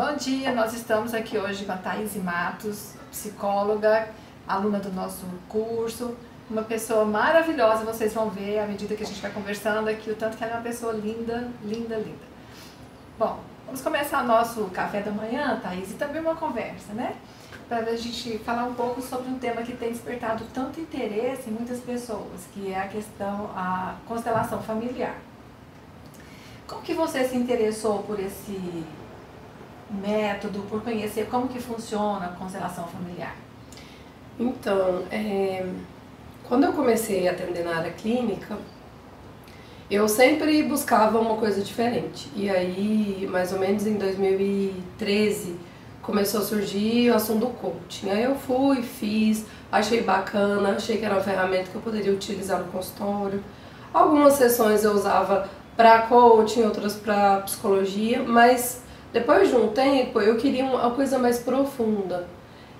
Bom dia, nós estamos aqui hoje com a Thaís Matos, psicóloga, aluna do nosso curso, uma pessoa maravilhosa, vocês vão ver à medida que a gente vai conversando aqui, o tanto que ela é uma pessoa linda, linda, linda. Bom, vamos começar nosso café da manhã, Thaís, e também uma conversa, né? Para a gente falar um pouco sobre um tema que tem despertado tanto interesse em muitas pessoas, que é a questão, a constelação familiar. Como que você se interessou por esse método, por conhecer como que funciona a constelação familiar? Então, quando eu comecei a atender na área clínica, eu sempre buscava uma coisa diferente. E aí, mais ou menos em 2013, começou a surgir o assunto do coaching. Aí eu fui, fiz, achei bacana, achei que era uma ferramenta que eu poderia utilizar no consultório. Algumas sessões eu usava para coaching, outras para psicologia, mas depois de um tempo eu queria uma coisa mais profunda,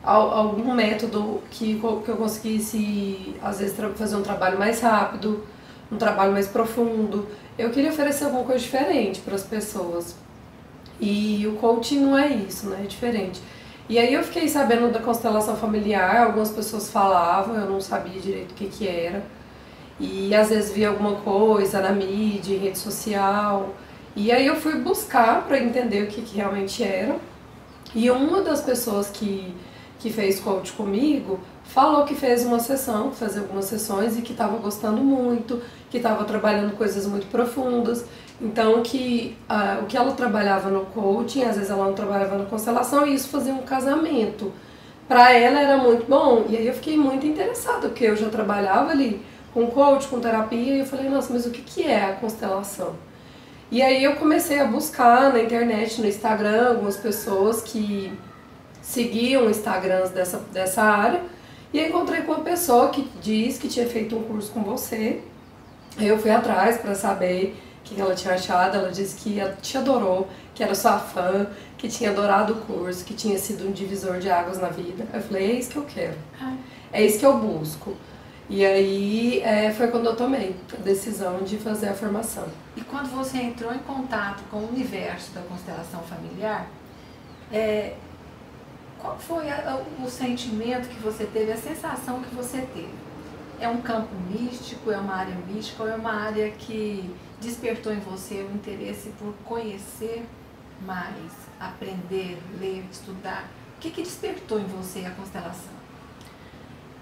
algum método que eu conseguisse, às vezes, fazer um trabalho mais rápido, um trabalho mais profundo. Eu queria oferecer alguma coisa diferente para as pessoas. E o coaching não é isso, né? É diferente. E aí eu fiquei sabendo da constelação familiar, algumas pessoas falavam, eu não sabia direito o que era. E às vezes via alguma coisa na mídia, em rede social. E aí eu fui buscar para entender o que realmente era. E uma das pessoas que fez coach comigo falou que fez uma sessão, fez algumas sessões e que estava gostando muito, que estava trabalhando coisas muito profundas. Então o que ela trabalhava no coaching, às vezes ela não trabalhava na constelação, e isso fazia um casamento. Para ela era muito bom. E aí eu fiquei muito interessada, porque eu já trabalhava ali com coach, com terapia, e eu falei, nossa, mas o que é a constelação? E aí eu comecei a buscar na internet, no Instagram, algumas pessoas que seguiam Instagrams dessa área, e eu encontrei com uma pessoa que diz que tinha feito um curso com você. Eu fui atrás para saber o que ela tinha achado. Ela disse que te adorou, que era sua fã, que tinha adorado o curso, que tinha sido um divisor de águas na vida. Eu falei, é isso que eu quero, é isso que eu busco. E aí foi quando eu tomei a decisão de fazer a formação. E quando você entrou em contato com o universo da constelação familiar, qual foi o sentimento que você teve, a sensação que você teve? É um campo místico, é uma área mística ou é uma área que despertou em você o interesse por conhecer mais, aprender, ler, estudar? O que despertou em você a constelação?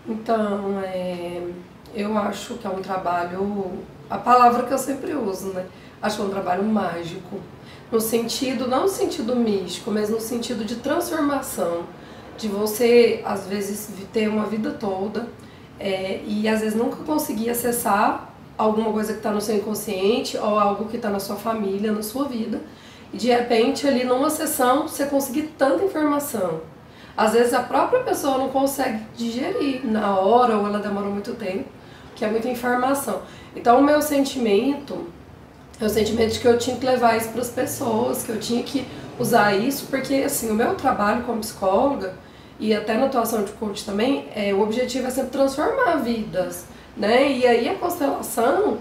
Então, eu acho que é um trabalho, a palavra que eu sempre uso, né? Acho que é um trabalho mágico, no sentido, não no sentido místico, mas no sentido de transformação, de você, às vezes, ter uma vida toda e, às vezes, nunca conseguir acessar alguma coisa que está no seu inconsciente ou algo que está na sua família, na sua vida, e, de repente, ali numa sessão, você conseguir tanta informação. Às vezes a própria pessoa não consegue digerir na hora ou ela demora muito tempo, que é muita informação. Então o meu sentimento é o sentimento de que eu tinha que levar isso para as pessoas, que eu tinha que usar isso, porque assim, o meu trabalho como psicóloga e até na atuação de coach também, o objetivo é sempre transformar vidas, né? E aí a constelação,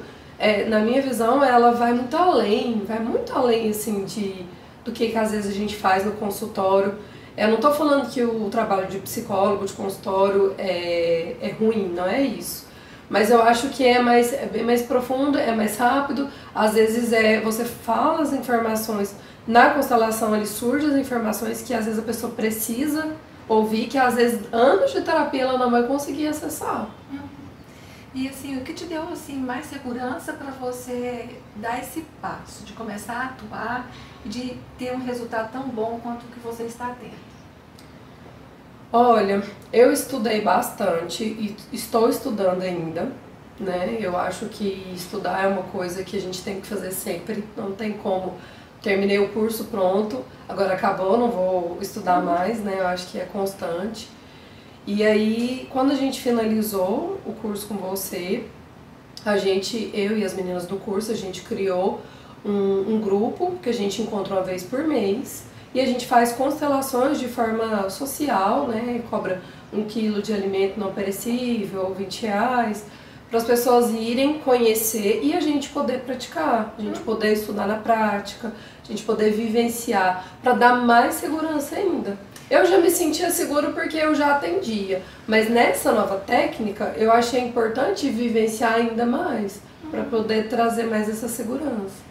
na minha visão, ela vai muito além assim, do que às vezes a gente faz no consultório. Eu não estou falando que o trabalho de psicólogo, de consultório é ruim, não é isso. Mas eu acho que é bem mais profundo, é mais rápido. Às vezes você fala as informações, na constelação ali surgem as informações que às vezes a pessoa precisa ouvir, que às vezes anos de terapia ela não vai conseguir acessar. E assim, o que te deu assim, mais segurança para você dar esse passo, de começar a atuar e de ter um resultado tão bom quanto o que você está tendo? Olha, eu estudei bastante e estou estudando ainda, né? Eu acho que estudar é uma coisa que a gente tem que fazer sempre, não tem como. Terminei o curso, pronto, agora acabou, não vou estudar mais, né? Eu acho que é constante. E aí, quando a gente finalizou o curso com você, eu e as meninas do curso, a gente criou um grupo que a gente encontra uma vez por mês e a gente faz constelações de forma social, né? Cobra 1 quilo de alimento não perecível, R$20, para as pessoas irem conhecer e a gente poder praticar, a gente poder estudar na prática, a gente poder vivenciar, para dar mais segurança ainda. Eu já me sentia seguro porque eu já atendia, mas nessa nova técnica eu achei importante vivenciar ainda mais, para poder trazer mais essa segurança.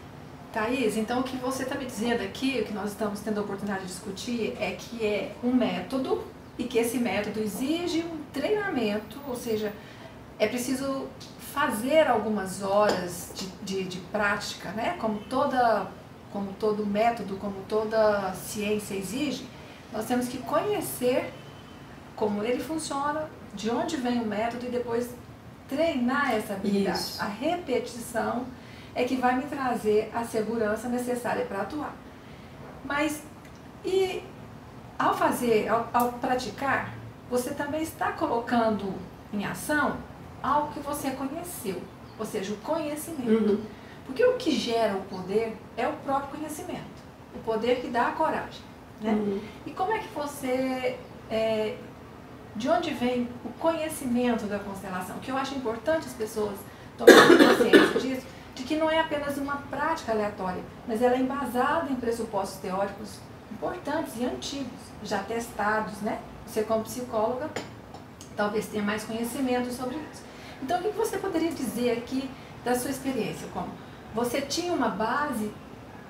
Thaís, então o que você está me dizendo aqui, o que nós estamos tendo a oportunidade de discutir, é que é um método e que esse método exige um treinamento, ou seja, é preciso fazer algumas horas de prática, né? Como todo método, como toda ciência exige, nós temos que conhecer como ele funciona, de onde vem o método e depois treinar essa habilidade. Isso. A repetição é que vai me trazer a segurança necessária para atuar. Mas, e ao praticar, você também está colocando em ação algo que você conheceu, ou seja, o conhecimento. Porque o que gera o poder é o próprio conhecimento, o poder que dá a coragem, né? E como é que você, de onde vem o conhecimento da constelação? O que eu acho importante as pessoas tomarem consciência disso, de que não é apenas uma prática aleatória, mas ela é embasada em pressupostos teóricos importantes e antigos, já testados, né? Você como psicóloga talvez tenha mais conhecimento sobre isso. Então, o que você poderia dizer aqui da sua experiência? Como você tinha uma base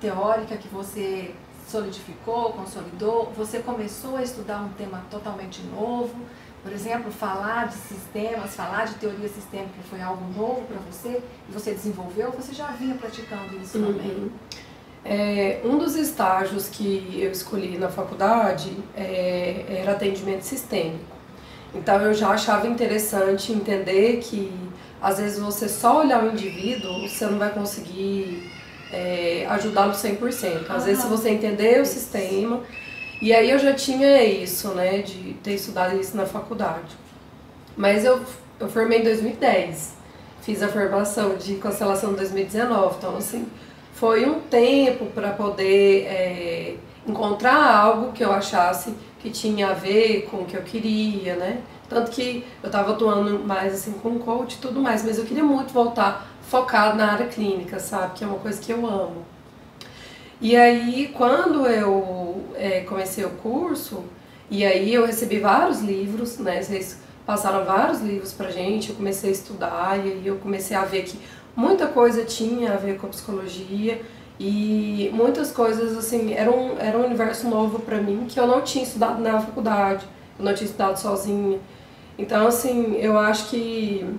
teórica que você solidificou, consolidou, você começou a estudar um tema totalmente novo, por exemplo, falar de sistemas, falar de teoria sistêmica foi algo novo para você e você desenvolveu, ou você já vinha praticando isso também? Um dos estágios que eu escolhi na faculdade era atendimento sistêmico. Então eu já achava interessante entender que às vezes você só olhar o indivíduo, você não vai conseguir ajudá-lo 100%. Às vezes se você entender o sistema, e aí eu já tinha isso, né, de ter estudado isso na faculdade. Mas eu formei em 2010, fiz a formação de constelação em 2019, então assim, foi um tempo para poder encontrar algo que eu achasse que tinha a ver com o que eu queria, né? Tanto que eu estava atuando mais assim com coach e tudo mais, mas eu queria muito voltar focado na área clínica, sabe? Que é uma coisa que eu amo. E aí, quando eu comecei o curso, e aí eu recebi vários livros, né? Vocês passaram vários livros pra gente, eu comecei a estudar, e aí eu comecei a ver que muita coisa tinha a ver com a psicologia, e muitas coisas, assim, era um universo novo pra mim, que eu não tinha estudado na faculdade, eu não tinha estudado sozinha. Então, assim, eu acho que,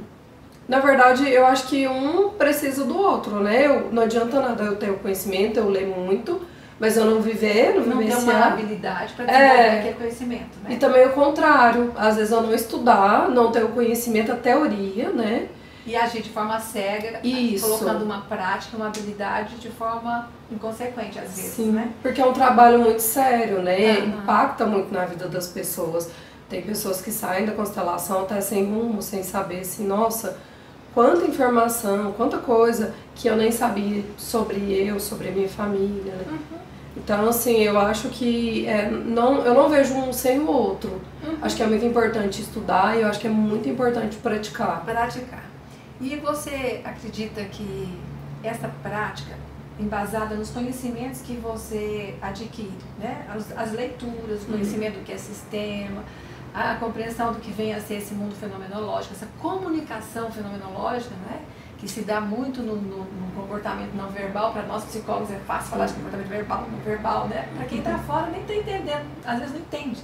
na verdade, eu acho que um precisa do outro, né? Não adianta nada eu ter o conhecimento, eu ler muito, mas eu não viver, não vivenciar. Não ter uma habilidade para desenvolver aquele conhecimento, né? E também o contrário, às vezes eu não estudar, não ter o conhecimento, a teoria, né? E agir de forma cega, Isso. colocando uma prática, uma habilidade de forma inconsequente, às vezes, Sim, né? porque é um trabalho muito sério, né? Impacta muito na vida das pessoas. Tem pessoas que saem da constelação até sem rumo, sem saber assim, nossa, quanta informação, quanta coisa que eu nem sabia sobre sobre a minha família, né? Então, assim, eu acho que eu não vejo um sem o outro. Acho que é muito importante estudar e eu acho que é muito importante praticar. Praticar. E você acredita que essa prática, embasada nos conhecimentos que você adquire, né? As leituras, o conhecimento do que é sistema, a compreensão do que vem a ser esse mundo fenomenológico, essa comunicação fenomenológica, né? Que se dá muito no comportamento não verbal. Para nós psicólogos é fácil falar de comportamento verbal, não verbal, né? Para quem está fora nem está entendendo, às vezes não entende.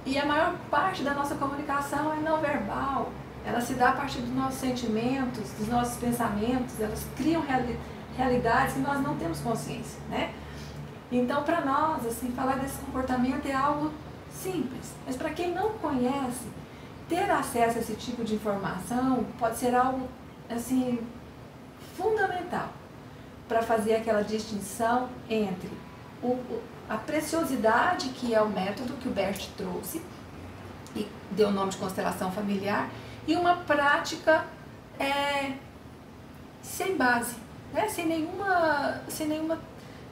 E a maior parte da nossa comunicação é não verbal. Ela se dá a partir dos nossos sentimentos, dos nossos pensamentos, elas criam realidades que nós não temos consciência, né? Então, para nós, assim, falar desse comportamento é algo simples, mas para quem não conhece, ter acesso a esse tipo de informação pode ser algo, assim, fundamental para fazer aquela distinção entre a preciosidade que é o método que o Bert trouxe e deu o nome de constelação familiar, e uma prática sem base, né? sem nenhuma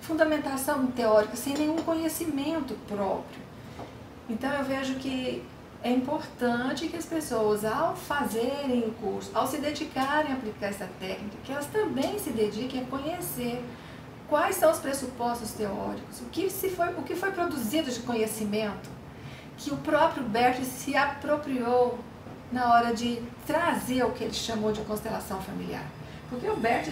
fundamentação teórica, sem nenhum conhecimento próprio. Então eu vejo que é importante que as pessoas, ao fazerem o curso, ao se dedicarem a aplicar essa técnica, que elas também se dediquem a conhecer quais são os pressupostos teóricos, o que foi produzido de conhecimento, que o próprio Bert se apropriou na hora de trazer o que ele chamou de constelação familiar. Porque o Bert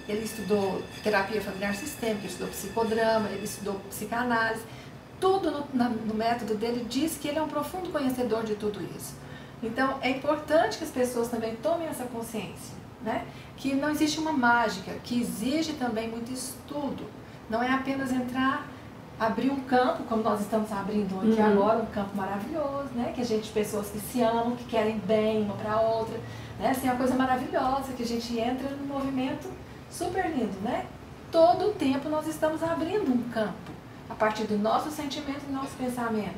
ele estudou terapia familiar sistêmica, ele estudou psicodrama, ele estudou psicanálise, tudo no método dele diz que ele é um profundo conhecedor de tudo isso. Então, é importante que as pessoas também tomem essa consciência, né? Que não existe uma mágica, que exige também muito estudo. Não é apenas entrar, abrir um campo, como nós estamos abrindo aqui agora, um campo maravilhoso, né? Que a gente, pessoas que se amam, que querem bem uma para a outra, né? Assim, é uma coisa maravilhosa, que a gente entra num movimento super lindo, né? Todo o tempo nós estamos abrindo um campo, a partir do nosso sentimento e do nosso pensamento.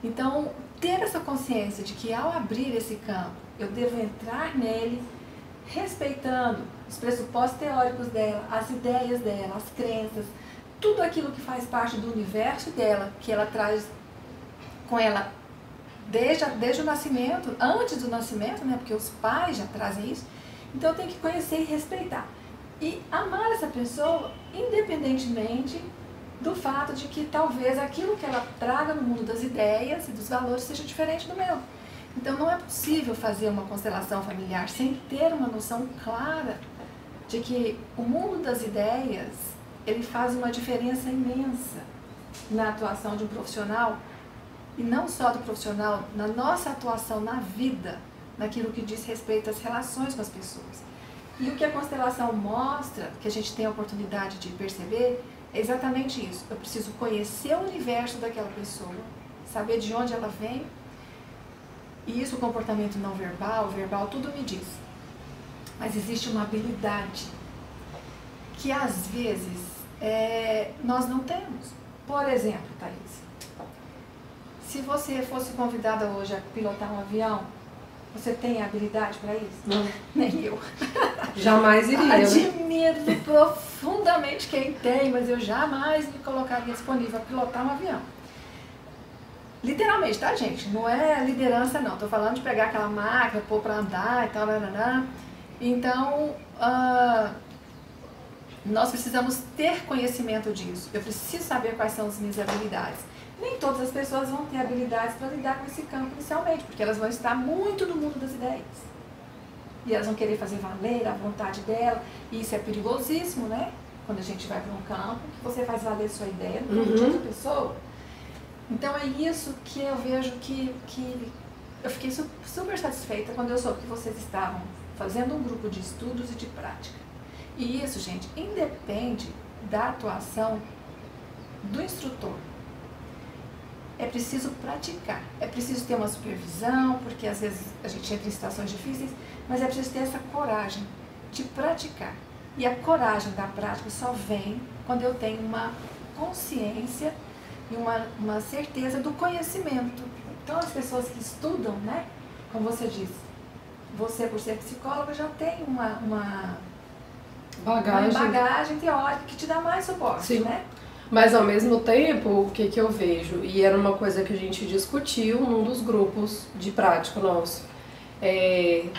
Então, ter essa consciência de que ao abrir esse campo, eu devo entrar nele respeitando os pressupostos teóricos dela, as ideias dela, as crenças, tudo aquilo que faz parte do universo dela, que ela traz com ela desde o nascimento, antes do nascimento, né? Porque os pais já trazem isso. Então, eu tenho que conhecer e respeitar. E amar essa pessoa, independentemente do fato de que talvez aquilo que ela traga no mundo das ideias e dos valores seja diferente do meu. Então não é possível fazer uma constelação familiar sem ter uma noção clara de que o mundo das ideias, ele faz uma diferença imensa na atuação de um profissional, e não só do profissional, na nossa atuação na vida, naquilo que diz respeito às relações com as pessoas. E o que a constelação mostra, que a gente tem a oportunidade de perceber, é exatamente isso. Eu preciso conhecer o universo daquela pessoa, saber de onde ela vem, e isso, o comportamento não verbal, verbal, tudo me diz. Mas existe uma habilidade que às vezes nós não temos. Por exemplo, Thaís, se você fosse convidada hoje a pilotar um avião, você tem habilidade para isso? Não. Nem eu. Jamais iria. Admiro profundamente quem tem, mas eu jamais me colocaria disponível a pilotar um avião. Literalmente, tá, gente? Não é liderança, não. Tô falando de pegar aquela máquina, pôr para andar e tal, Então, nós precisamos ter conhecimento disso. Eu preciso saber quais são as minhas habilidades. Nem todas as pessoas vão ter habilidades para lidar com esse campo inicialmente, porque elas vão estar muito no mundo das ideias. E elas vão querer fazer valer a vontade dela, e isso é perigosíssimo, né? Quando a gente vai para um campo, que você faz valer sua ideia no mundo de outra pessoa. Então é isso que eu vejo que eu fiquei super satisfeita quando eu soube que vocês estavam fazendo um grupo de estudos e de prática. E isso, gente, independe da atuação do instrutor. É preciso praticar, é preciso ter uma supervisão, porque às vezes a gente entra em situações difíceis, mas é preciso ter essa coragem de praticar. E a coragem da prática só vem quando eu tenho uma consciência e uma certeza do conhecimento. Então as pessoas que estudam, né, como você disse, você por ser psicóloga já tem uma bagagem teórica que te dá mais suporte, sim, né? Mas ao mesmo tempo, o que eu vejo, e era uma coisa que a gente discutiu num dos grupos de prática nosso,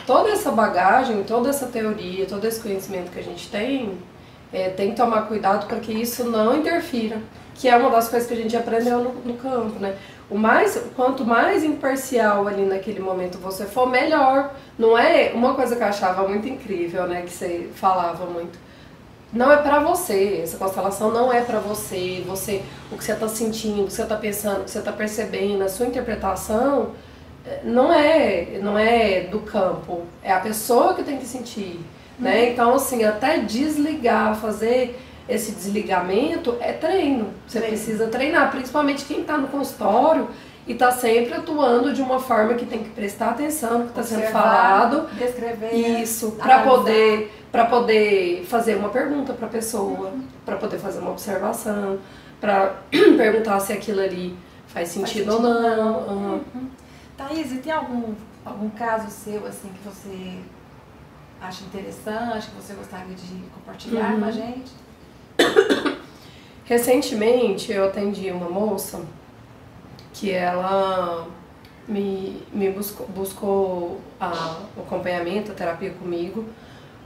toda essa bagagem, toda essa teoria, todo esse conhecimento que a gente tem que tomar cuidado para que isso não interfira, que é uma das coisas que a gente aprendeu no campo, né? Quanto mais imparcial ali naquele momento você for, melhor. Não é uma coisa que eu achava muito incrível, né, que você falava muito. Não é pra você, essa constelação não é pra você, o que você tá sentindo, o que você tá pensando, o que você tá percebendo, a sua interpretação não é do campo, é a pessoa que tem que sentir, né? Então, assim, até desligar, fazer esse desligamento é treino. Você precisa treinar, principalmente quem tá no consultório e tá sempre atuando de uma forma que tem que prestar atenção no que tá sendo falado. Descrever. Isso, para poder fazer uma pergunta para a pessoa, para poder fazer uma observação, para perguntar se aquilo ali faz sentido ou não. Thaís, e tem algum caso seu assim que você acha interessante, que você gostaria de compartilhar com a gente? Recentemente eu atendi uma moça que ela buscou o acompanhamento, a terapia comigo,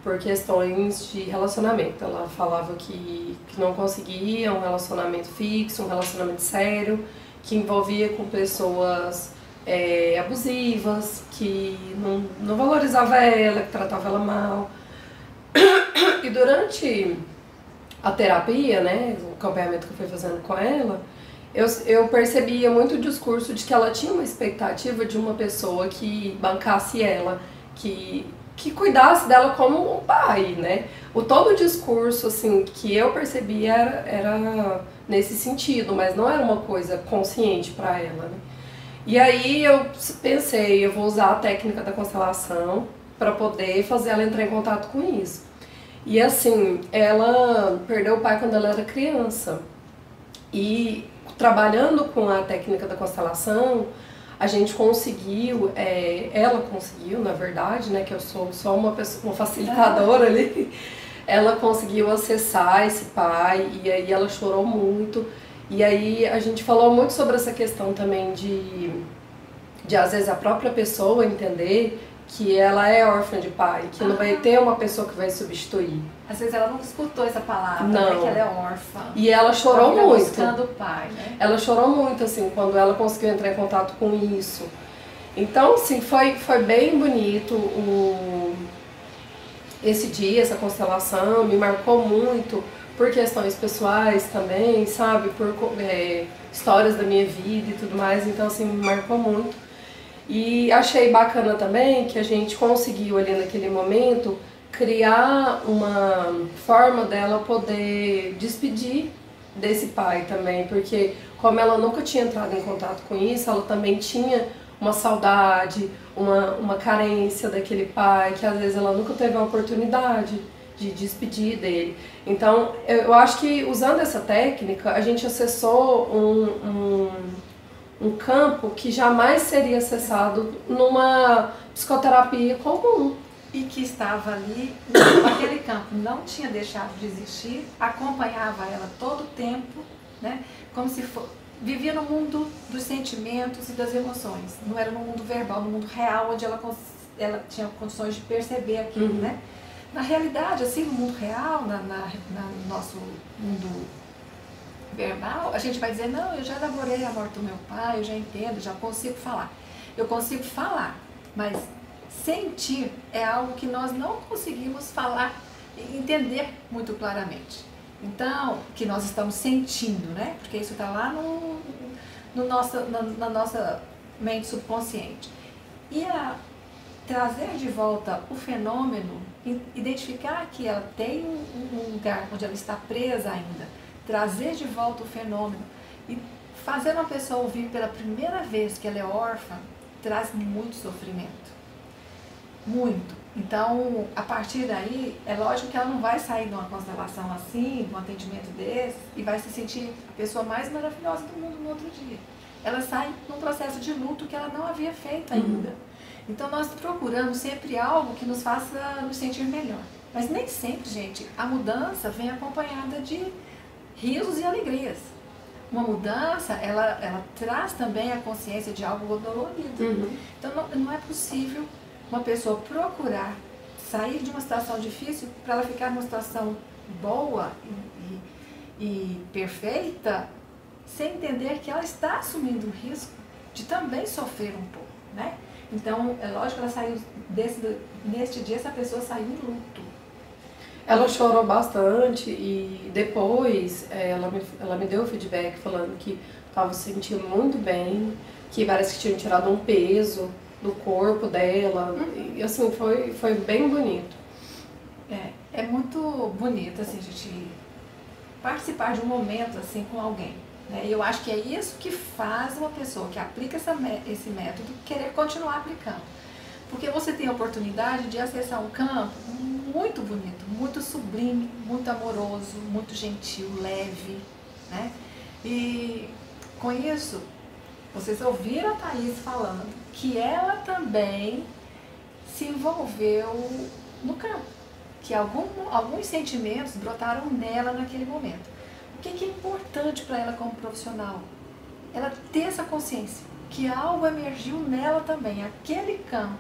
por questões de relacionamento. Ela falava que não conseguia um relacionamento fixo, um relacionamento sério, que envolvia com pessoas abusivas, que não valorizava ela, que tratava ela mal. E durante a terapia, né, o acompanhamento que eu fui fazendo com ela, eu percebia muito o discurso de que ela tinha uma expectativa de uma pessoa que bancasse ela, que cuidasse dela como um pai, né? Todo o discurso, assim, que eu percebia era nesse sentido, mas não era uma coisa consciente para ela, né? E aí eu pensei, eu vou usar a técnica da constelação para poder fazer ela entrar em contato com isso. E assim, ela perdeu o pai quando ela era criança. E trabalhando com a técnica da constelação, a gente conseguiu, ela conseguiu, na verdade, né, que eu sou só uma facilitadora ali, ela conseguiu acessar esse pai e aí ela chorou muito. E aí a gente falou muito sobre essa questão também de às vezes a própria pessoa entender que ela é órfã de pai, que não vai ter uma pessoa que vai substituir. Às vezes ela não escutou essa palavra, não. Né, que ela é órfã. E ela chorou muito. Buscando o pai, né? Ela chorou muito, assim, quando ela conseguiu entrar em contato com isso. Então, assim, foi bem bonito esse dia, essa constelação, me marcou muito por questões pessoais também, sabe? Por histórias da minha vida e tudo mais, então, assim, me marcou muito. E achei bacana também que a gente conseguiu ali naquele momento criar uma forma dela poder despedir desse pai também, porque como ela nunca tinha entrado em contato com isso, ela também tinha uma saudade, uma carência daquele pai, que às vezes ela nunca teve a oportunidade de despedir dele. Então, eu acho que usando essa técnica, a gente acessou um campo que jamais seria acessado numa psicoterapia comum. E que estava ali, naquele campo, não tinha deixado de existir, acompanhava ela todo o tempo, né? Como se vivia no mundo dos sentimentos e das emoções. Não era no mundo verbal, no mundo real, onde ela tinha condições de perceber aquilo, né? Na realidade, assim, no mundo real, no nosso mundo verbal, a gente vai dizer, não, eu já elaborei a morte do meu pai, eu já entendo, já consigo falar. Eu consigo falar, mas sentir é algo que nós não conseguimos falar e entender muito claramente. Então, que nós estamos sentindo, né? Porque isso está lá na nossa mente subconsciente. E trazer de volta o fenômeno, identificar que ela tem um lugar onde ela está presa ainda, trazer de volta o fenômeno e fazer uma pessoa ouvir pela primeira vez que ela é órfã, traz muito sofrimento. Muito. Então, a partir daí, é lógico que ela não vai sair de uma constelação assim, de um atendimento desse, e vai se sentir a pessoa mais maravilhosa do mundo no outro dia. Ela sai num processo de luto que ela não havia feito ainda. Então, nós procuramos sempre algo que nos faça nos sentir melhor. Mas nem sempre, gente, a mudança vem acompanhada de risos e alegrias. Uma mudança, ela traz também a consciência de algo dolorido. Então, não é possível uma pessoa procurar sair de uma situação difícil para ela ficar numa situação boa e perfeita, sem entender que ela está assumindo o risco de também sofrer um pouco, né? Então, é lógico que ela saiu neste dia, essa pessoa saiu em luto. Ela chorou bastante e depois ela me deu o feedback falando que estava se sentindo muito bem, que parece que tinham tirado um peso do corpo dela, e assim, foi bem bonito. É muito bonito, assim, a gente participar de um momento, assim, com alguém, né? E eu acho que é isso que faz uma pessoa que aplica esse método querer continuar aplicando. Porque você tem a oportunidade de acessar um campo muito bonito, muito sublime, muito amoroso, muito gentil, leve, né? E com isso, vocês ouviram a Thaís falando que ela também se envolveu no campo, que alguns sentimentos brotaram nela naquele momento. O que é importante para ela como profissional? Ela ter essa consciência que algo emergiu nela também, aquele campo.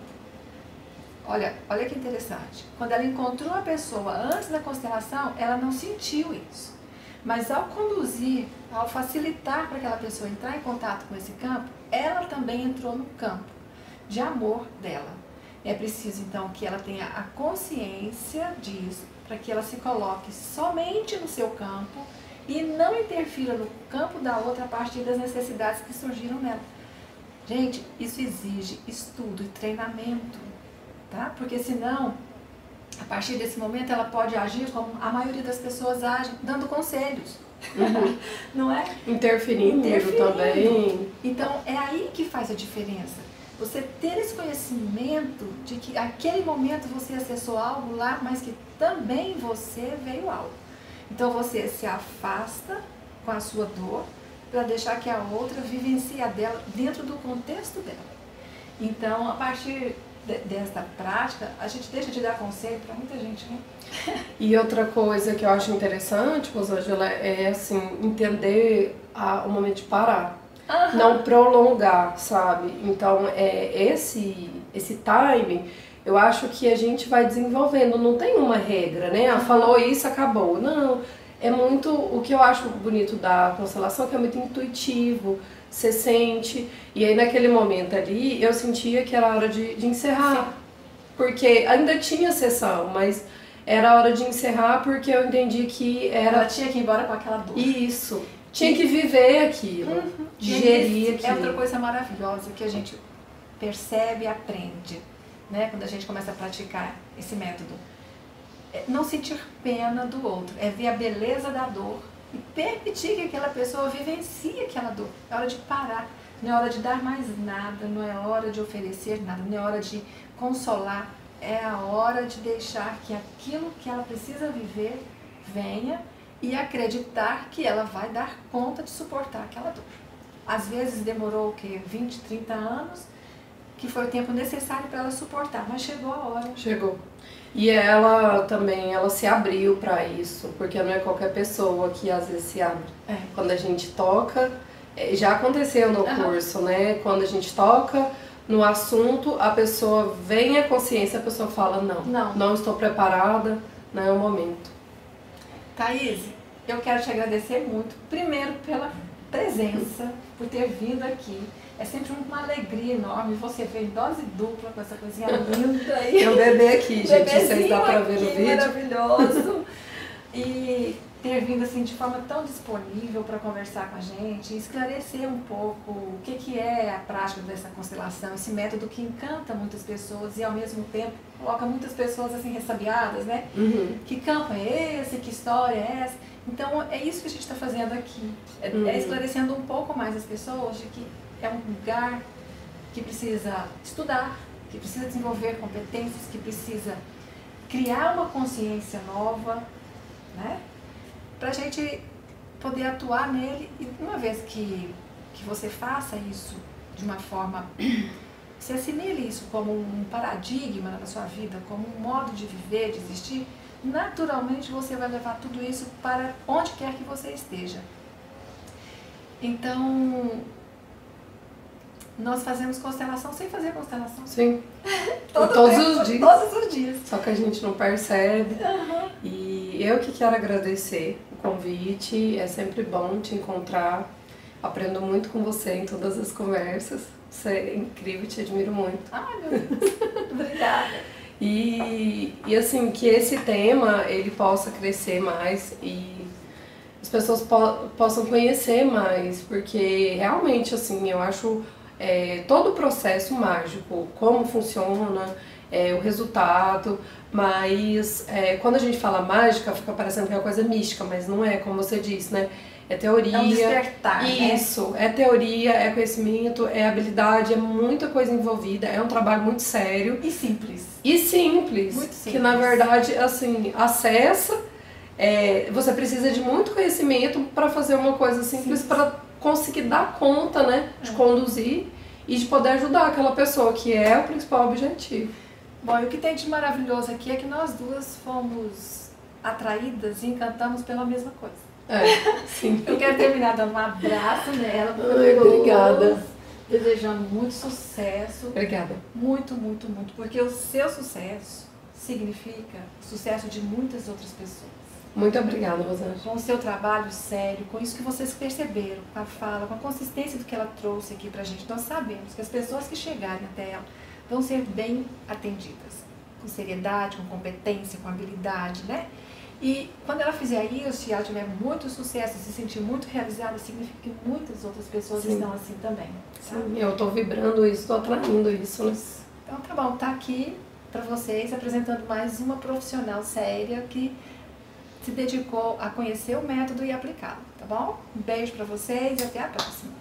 Olha que interessante. Quando ela encontrou a pessoa antes da constelação, ela não sentiu isso. Mas ao conduzir, ao facilitar para aquela pessoa entrar em contato com esse campo, ela também entrou no campo de amor dela. É preciso então que ela tenha a consciência disso, para que ela se coloque somente no seu campo e não interfira no campo da outra a partir das necessidades que surgiram nela. Gente, isso exige estudo e treinamento, tá? Porque senão, a partir desse momento, ela pode agir como a maioria das pessoas agem, dando conselhos. Não é? Interferindo também. Então, é aí que faz a diferença. Você ter esse conhecimento de que aquele momento você acessou algo lá, mas que também você veio algo. Então, você se afasta com a sua dor para deixar que a outra vivencie a dela dentro do contexto dela. Então, a partir desta prática, a gente deixa de dar conselho para muita gente, né? E outra coisa que eu acho interessante, Rosângela, é assim, entender o momento de parar. Não prolongar, sabe? Então, esse time, eu acho que a gente vai desenvolvendo, não tem uma regra, né? Falou isso, acabou. Não, é muito, o que eu acho bonito da constelação, que é muito intuitivo, você sente, e aí naquele momento ali, eu sentia que era hora de encerrar. Sim. Porque ainda tinha sessão, mas era hora de encerrar porque eu entendi que ela tinha que ir embora com aquela dor. Isso. Tinha que viver aquilo, digerir aquilo. É outra coisa maravilhosa que a gente percebe e aprende, né? Quando a gente começa a praticar esse método. Não sentir pena do outro, é ver a beleza da dor e permitir que aquela pessoa vivencie aquela dor. É hora de parar, não é hora de dar mais nada, não é hora de oferecer nada, não é hora de consolar, é a hora de deixar que aquilo que ela precisa viver venha e acreditar que ela vai dar conta de suportar aquela dor. Às vezes demorou o quê? 20, 30 anos, que foi o tempo necessário para ela suportar, mas chegou a hora. Chegou. E ela também, ela se abriu para isso, porque não é qualquer pessoa que às vezes se abre. Quando a gente toca, já aconteceu no curso, né? Quando a gente toca no assunto, a pessoa vem à consciência, a pessoa fala, não estou preparada, não é o momento. Thaís, eu quero te agradecer muito, primeiro pela presença, por ter vindo aqui. É sempre uma alegria enorme você ver em dose dupla com essa coisinha linda aí. Tem um bebê aqui, gente, vocês dá pra ver no vídeo. Maravilhoso. E ter vindo assim de forma tão disponível para conversar com a gente, esclarecer um pouco o que é a prática dessa constelação, esse método que encanta muitas pessoas e ao mesmo tempo coloca muitas pessoas assim ressabiadas, né? Que campo é esse? Que história é essa? Então é isso que a gente está fazendo aqui, é esclarecendo um pouco mais as pessoas de que é um lugar que precisa estudar, que precisa desenvolver competências, que precisa criar uma consciência nova, né? Para a gente poder atuar nele. E uma vez que você faça isso de uma forma, se assimile isso como um paradigma na sua vida, como um modo de viver, de existir, naturalmente você vai levar tudo isso para onde quer que você esteja. Então, nós fazemos constelação sem fazer constelação. Sim. Todos os dias. Todos os dias. Só que a gente não percebe. E eu que quero agradecer o convite. É sempre bom te encontrar. Aprendo muito com você em todas as conversas. Você é incrível, te admiro muito. Ai, meu Deus. Obrigada. E assim, que esse tema ele possa crescer mais e as pessoas possam conhecer mais, porque realmente assim, eu acho todo o processo mágico, como funciona, o resultado, mas quando a gente fala mágica fica parecendo que é uma coisa mística, mas não é, como você disse, né? É teoria. É um despertar, isso, é teoria, é conhecimento, é habilidade, é muita coisa envolvida, é um trabalho muito sério. E simples. Muito simples. Que na verdade, assim, acessa, você precisa de muito conhecimento para fazer uma coisa simples, para conseguir dar conta, né, de conduzir e de poder ajudar aquela pessoa, que é o principal objetivo. Bom, e o que tem de maravilhoso aqui é que nós duas fomos atraídas e encantamos pela mesma coisa. Sim. Eu quero terminar dando um abraço nela. Ai, obrigada. Desejando muito sucesso. Obrigada. Muito, muito, muito. Porque o seu sucesso significa o sucesso de muitas outras pessoas. Muito obrigada, Rosângela. Com o seu trabalho sério, com isso que vocês perceberam, com a fala, com a consistência do que ela trouxe aqui pra gente, nós sabemos que as pessoas que chegarem até ela vão ser bem atendidas, com seriedade, com competência, com habilidade, né? E quando ela fizer isso e ela tiver muito sucesso, se sentir muito realizada, significa que muitas outras pessoas Sim. estão assim também. Sabe? Sim, eu tô vibrando isso, tô atraindo isso, né? Então tá bom, tá aqui pra vocês apresentando mais uma profissional séria que se dedicou a conhecer o método e aplicá-lo, tá bom? Um beijo pra vocês e até a próxima.